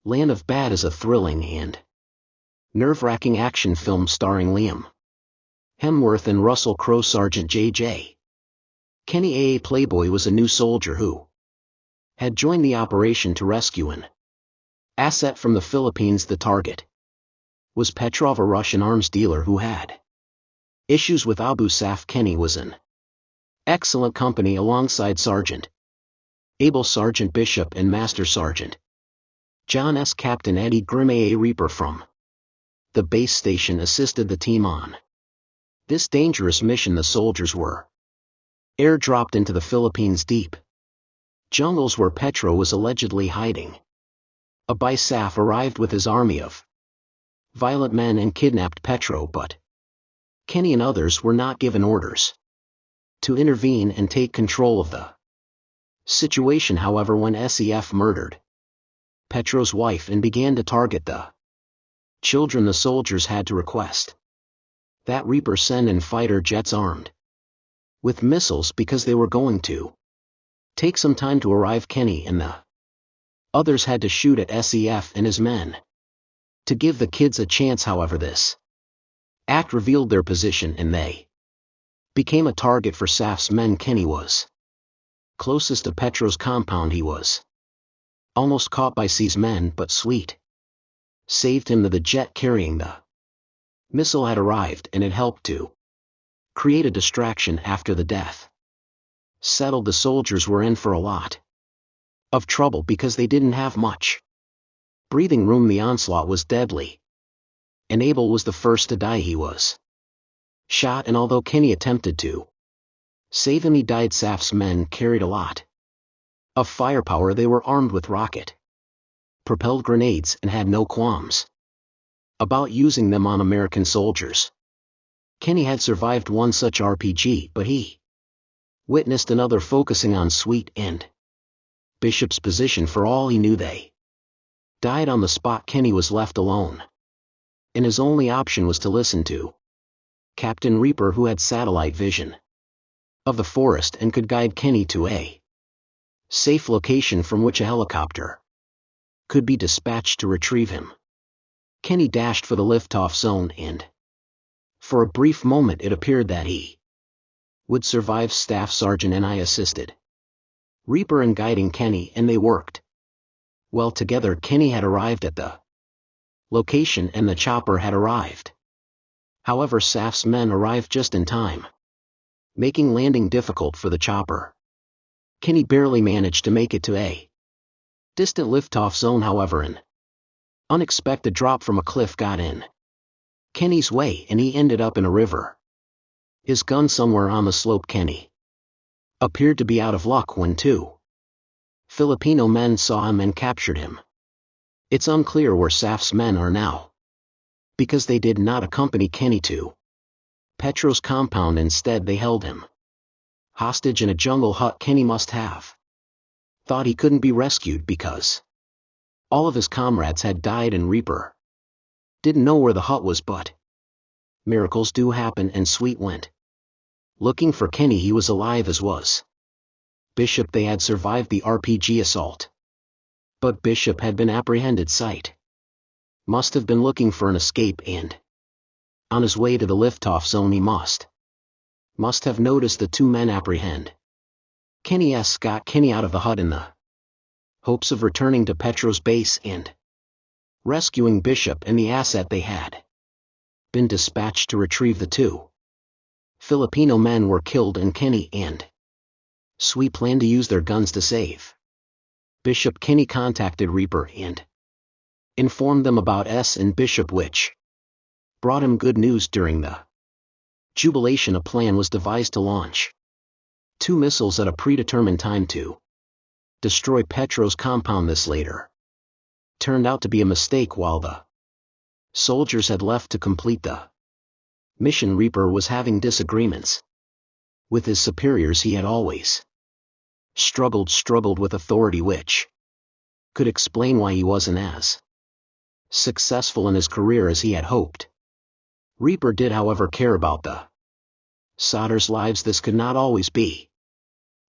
Land of Bad is a thrilling and nerve-wracking action film starring Liam Hemsworth and Russell Crowe. Sergeant J.J. Kenny, a playboy, was a new soldier who had joined the operation to rescue an asset from the Philippines. The target was Petrov, a Russian arms dealer who had issues with Abu Saf. Kenny was in excellent company alongside Sergeant Abel, Sergeant Bishop, and Master Sergeant John S. Captain Eddie Grimm, a Reaper from the base station, assisted the team on this dangerous mission. The soldiers were airdropped into the Philippines' deep jungles where Petro was allegedly hiding. Abu Saf arrived with his army of violent men and kidnapped Petro, but Kenny and others were not given orders to intervene and take control of the situation. However, when SEF murdered Petro's wife and began to target the children, the soldiers had to request that Reaper send in fighter jets armed with missiles because they were going to take some time to arrive. Kenny and the others had to shoot at SEF and his men to give the kids a chance. However, this act revealed their position and they became a target for Saf's men. Kenny was closest to Petro's compound. He was almost caught by C's men, but Sweet saved him. The jet carrying the missile had arrived and it helped to create a distraction. After the death settled, the soldiers were in for a lot of trouble because they didn't have much breathing room. The onslaught was deadly, and Abel was the first to die. He was shot, and although Kenny attempted to save him, he died. Saf's men carried a lot of firepower. They were armed with rocket-propelled grenades and had no qualms about using them on American soldiers. Kenny had survived one such RPG, but he witnessed another focusing on Sweet and Bishop's position. For all he knew, they died on the spot. Kenny was left alone, and his only option was to listen to Captain Reaper, who had satellite vision of the forest and could guide Kenny to a safe location from which a helicopter could be dispatched to retrieve him. Kenny dashed for the liftoff zone, and for a brief moment it appeared that he would survive. Staff Sergeant N.I. assisted Reaper in guiding Kenny, and they worked well together. Kenny had arrived at the location and the chopper had arrived. However, Saf's men arrived just in time, making landing difficult for the chopper. Kenny barely managed to make it to a distant liftoff zone. However, an unexpected drop from a cliff got in Kenny's way, and he ended up in a river. His gun somewhere on the slope. Kenny appeared to be out of luck when two Filipino men saw him and captured him. It's unclear where Saf's men are now, because they did not accompany Kenny to Petro's compound. Instead, they held him hostage in a jungle hut. Kenny must have thought he couldn't be rescued because all of his comrades had died, and Reaper didn't know where the hut was. But miracles do happen, and Sweet went looking for Kenny. He was alive, as was Bishop. They had survived the RPG assault, but Bishop had been apprehended. Sight must have been looking for an escape, and on his way to the liftoff zone he must have noticed the two men apprehend Kenny. Got Kenny out of the hut in the hopes of returning to Petro's base and rescuing Bishop and the asset. They had been dispatched to retrieve the two Filipino men were killed, and Kenny and Sweet planned to use their guns to save Bishop. Kenny contacted Reaper and informed them about S and Bishop, which brought him good news. During the jubilation, a plan was devised to launch two missiles at a predetermined time to destroy Petro's compound. This later turned out to be a mistake. While the soldiers had left to complete the mission, Reaper was having disagreements with his superiors. He had always struggled with authority, which could explain why he wasn't as successful in his career as he had hoped. Reaper did, however, care about the Soldier's lives. This could not always be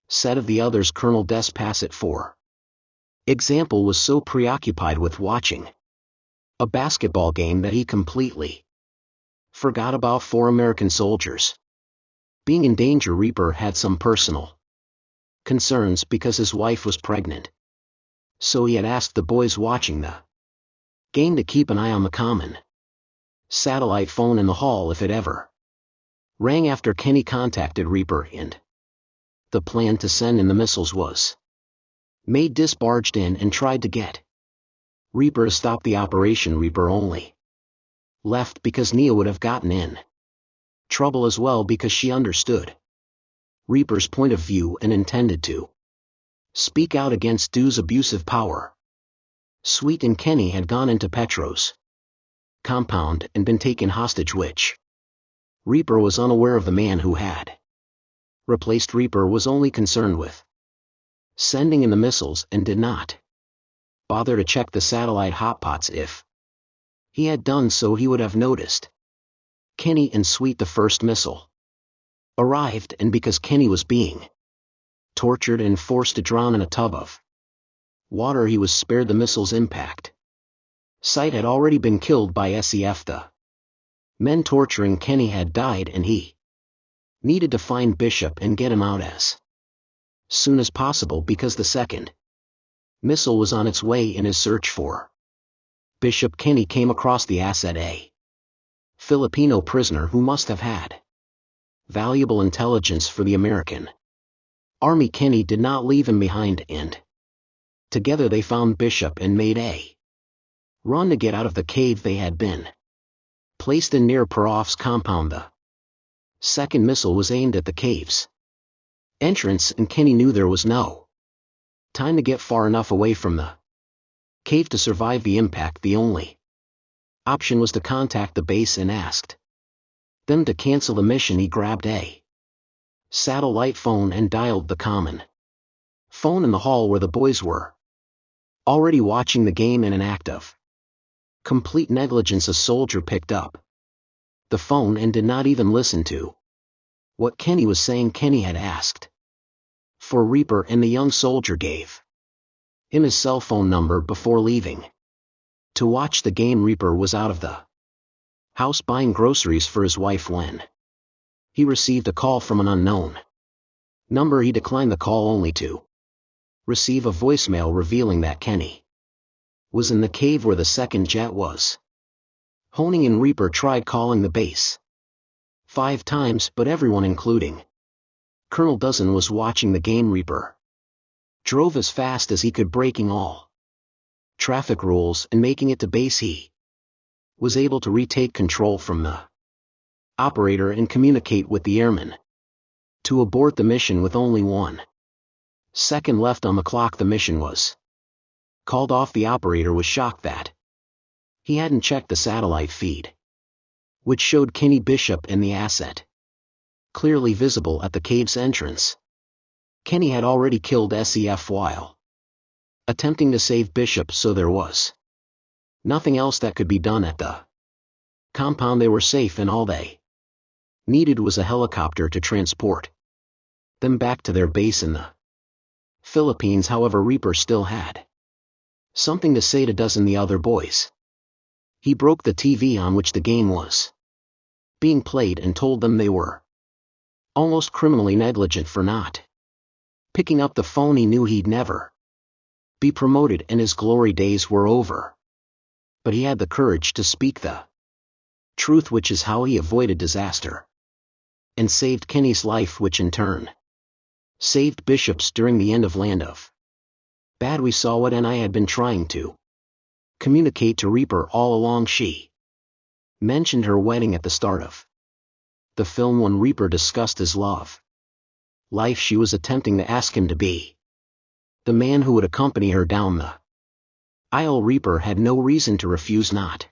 said of the others. Colonel Despacit for Example was so preoccupied with watching a basketball game that he completely forgot about 4 American soldiers. Being in danger, Reaper had some personal concerns because his wife was pregnant. So he had asked the boys watching the game to keep an eye on the common satellite phone in the hall if it ever rang after Kenny contacted Reaper, and the plan to send in the missiles was made. Disbarged in and tried to get Reaper to stop the operation. Reaper only left because Nia would have gotten in trouble as well because she understood Reaper's point of view and intended to speak out against Du's abusive power. Sweet and Kenny had gone into Petro's compound and been taken hostage, which Reaper was unaware of. The man who had replaced Reaper was only concerned with sending in the missiles and did not bother to check the satellite hotpots. If he had done so, he would have noticed Kenny and Sweet. The first missile arrived, and because Kenny was being tortured and forced to drown in a tub of water, he was spared the missile's impact. Sight had already been killed by SEF. The men torturing Kenny had died, and he needed to find Bishop and get him out as soon as possible because the second missile was on its way. In his search for Bishop, Kenny came across the asset, a Filipino prisoner who must have had valuable intelligence for the American Army. Kenny did not leave him behind, and together they found Bishop and made a run to get out of the cave they had been placed in near Perof's compound. The second missile was aimed at the cave's entrance, and Kenny knew there was no time to get far enough away from the cave to survive the impact. The only option was to contact the base and asked them to cancel the mission. He grabbed a satellite phone and dialed the common phone in the hall where the boys were already watching the game. In an act of complete negligence, a soldier picked up the phone and did not even listen to what Kenny was saying. Kenny had asked for Reaper, and the young soldier gave him his cell phone number before leaving to watch the game. Reaper was out of the house buying groceries for his wife when he received a call from an unknown number. He declined the call only to receive a voicemail revealing that Kenny was in the cave where the second jet was honing in. Reaper tried calling the base 5 times, but everyone, including Colonel Dozen, was watching the game. Reaper drove as fast as he could, breaking all traffic rules and making it to base. He was able to retake control from the operator and communicate with the airman to abort the mission with only 1 second left on the clock. The mission was called off. The operator was shocked that he hadn't checked the satellite feed, which showed Kenny, Bishop, and the asset clearly visible at the cave's entrance. Kenny had already killed SEF while attempting to save Bishop, so there was nothing else that could be done at the compound. They were safe, and all they needed was a helicopter to transport them back to their base in the Philippines. However, Reaper still had something to say to Dozen, the other boys. He broke the TV on which the game was being played and told them they were almost criminally negligent for not picking up the phone. He knew he'd never be promoted and his glory days were over. But he had the courage to speak the truth, which is how he avoided disaster and saved Kenny's life, which in turn saved Bishop's. During the end of Land of Bad, we saw what N.I. had been trying to communicate to Reaper all along. She mentioned her wedding at the start of the film when Reaper discussed his love life. She was attempting to ask him to be the man who would accompany her down the aisle. Reaper had no reason to refuse, not